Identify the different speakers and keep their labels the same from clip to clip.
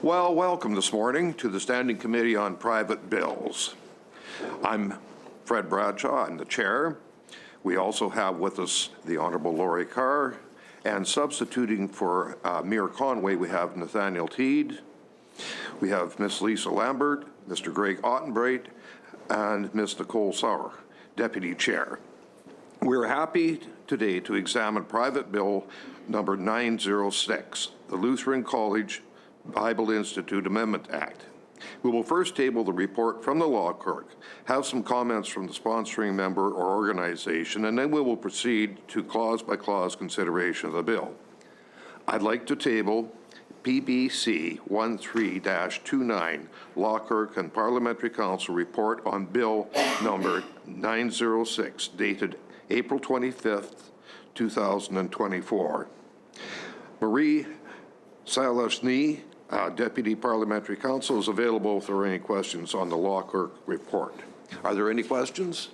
Speaker 1: Well, welcome this morning to the Standing Committee on Private Bills. I'm Fred Bradshaw, I'm the chair. We also have with us the Honourable Laurie Carr, and substituting for Mayor Conway, we have Nathaniel Teed. We have Miss Lisa Lambert, Mr. Greg Ottenbreit, and Ms. Nicole Sauer, Deputy Chair. We're happy today to examine Private Bill number 906, the Lutheran College Bible Institute Amendment Act. We will first table the report from the law clerk, have some comments from the sponsoring member or organization, and then we will proceed to clause-by-clause consideration of the bill. I'd like to table PBC 13-29, Law Clerk and Parliamentary Council report on Bill number 906, dated April 25th, 2024. Marie Salashny, Deputy Parliamentary Counsel, is available if there are any questions on the Law Clerk report. Are there any questions?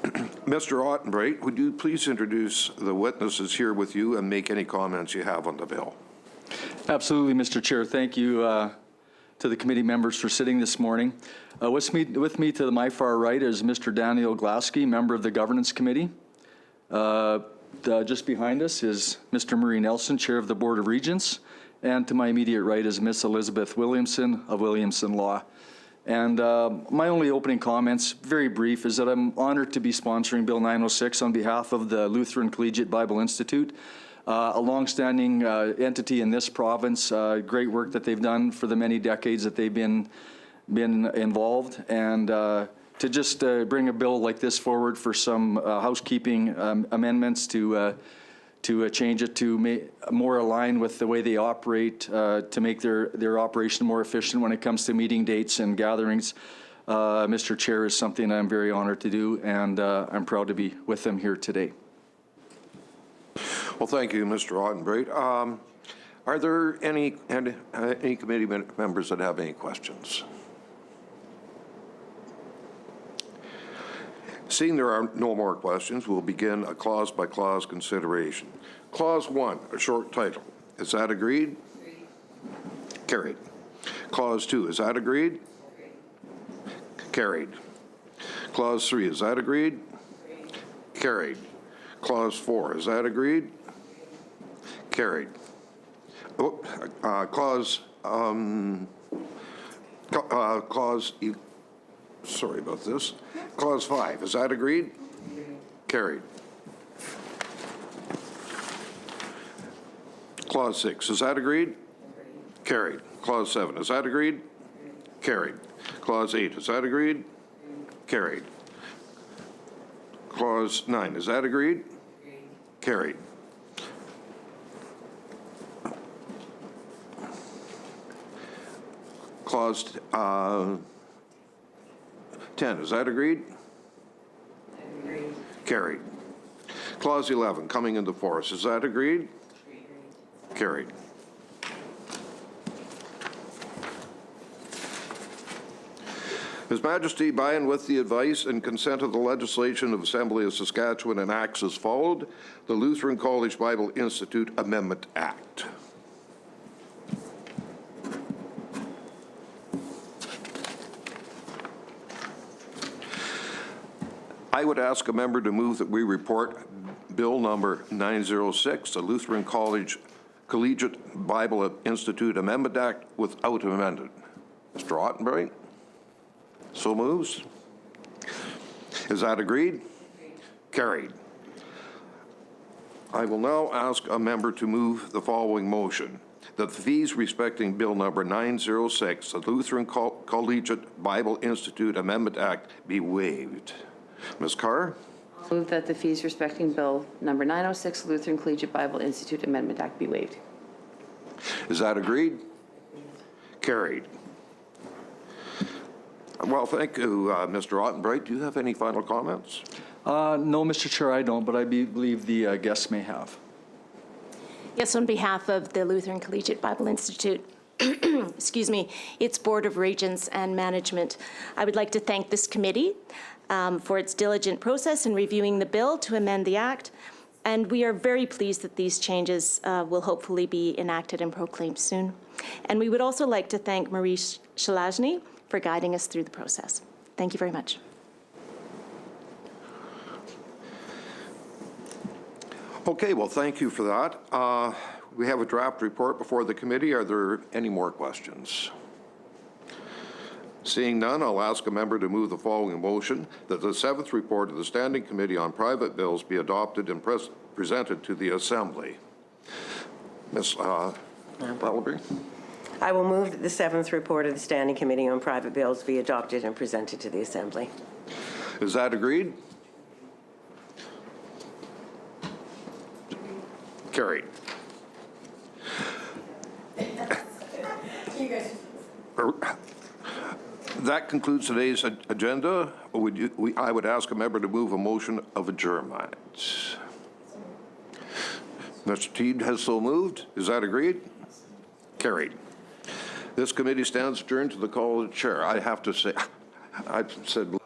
Speaker 1: Mr. Ottenbreit, would you please introduce the witnesses here with you and make any comments you have on the bill?
Speaker 2: Absolutely, Mr. Chair. Thank you to the committee members for sitting this morning. With me to my far right is Mr. Daniel Glaske, member of the Governance Committee. Just behind us is Mr. Murray Nelson, Chair of the Board of Regents, and to my immediate right is Miss Elizabeth Williamson of Williamson Law. And my only opening comments, very brief, is that I'm honored to be sponsoring Bill 906 on behalf of the Lutheran Collegiate Bible Institute, a longstanding entity in this province, great work that they've done for the many decades that they've been involved, and to just bring a bill like this forward for some housekeeping amendments to change it to more align with the way they operate, to make their operation more efficient when it comes to meeting dates and gatherings. Mr. Chair, is something I'm very honored to do, and I'm proud to be with them here today.
Speaker 1: Well, thank you, Mr. Ottenbreit. Are there any committee members that have any questions? Seeing there are no more questions, we'll begin a clause-by-clause consideration. Clause 1, a short title. Is that agreed? Agreed. Carried. Clause 2, is that agreed? Agreed. Carried. Clause 3, is that agreed? Agreed. Carried. Clause 4, is that agreed? Agreed. Carried. Sorry about this. Clause 5, is that agreed? Carried. Clause 6, is that agreed? Carried. Clause 7, is that agreed? Carried. Clause 8, is that agreed? Carried. Clause 9, is that agreed? Carried. Clause 10, is that agreed? Agreed. Carried. Clause 11, coming into force, is that agreed? Agreed. Carried. His Majesty, by and with the advice and consent of the legislation of Assembly of Saskatchewan, enacts as followed: the Lutheran College Bible Institute Amendment Act. I would ask a member to move that we report Bill number 906, the Lutheran College Collegiate Bible Institute Amendment Act, without amendment. Mr. Ottenbreit? So moves. Is that agreed? Carried. I will now ask a member to move the following motion: that the fees respecting Bill number 906, the Lutheran Collegiate Bible Institute Amendment Act, be waived. Ms. Carr?
Speaker 3: I'll move that the fees respecting Bill number 906, Lutheran Collegiate Bible Institute Amendment Act, be waived.
Speaker 1: Is that agreed? Carried. Well, thank you, Mr. Ottenbreit. Do you have any final comments?
Speaker 2: No, Mr. Chair, I don't, but I believe the guests may have.
Speaker 4: Yes, on behalf of the Lutheran Collegiate Bible Institute, excuse me, its Board of Regents and management. I would like to thank this committee for its diligent process in reviewing the bill to amend the Act, and we are very pleased that these changes will hopefully be enacted and proclaimed soon. And we would also like to thank Marie Shalajny for guiding us through the process. Thank you very much.
Speaker 1: Okay, well, thank you for that. We have a draft report before the committee. Are there any more questions? Seeing none, I'll ask a member to move the following motion, that the 7th report of the Standing Committee on Private Bills be adopted and presented to the Assembly. Ms. Wallaby?
Speaker 5: I will move that the 7th report of the Standing Committee on Private Bills be adopted and presented to the Assembly.
Speaker 1: Is that agreed? Carried. That concludes today's agenda. I would ask a member to move a motion of adjournment. Mr. Teed has so moved. Is that agreed? Carried. This committee stands adjourned to the call of the chair. I have to say, I've said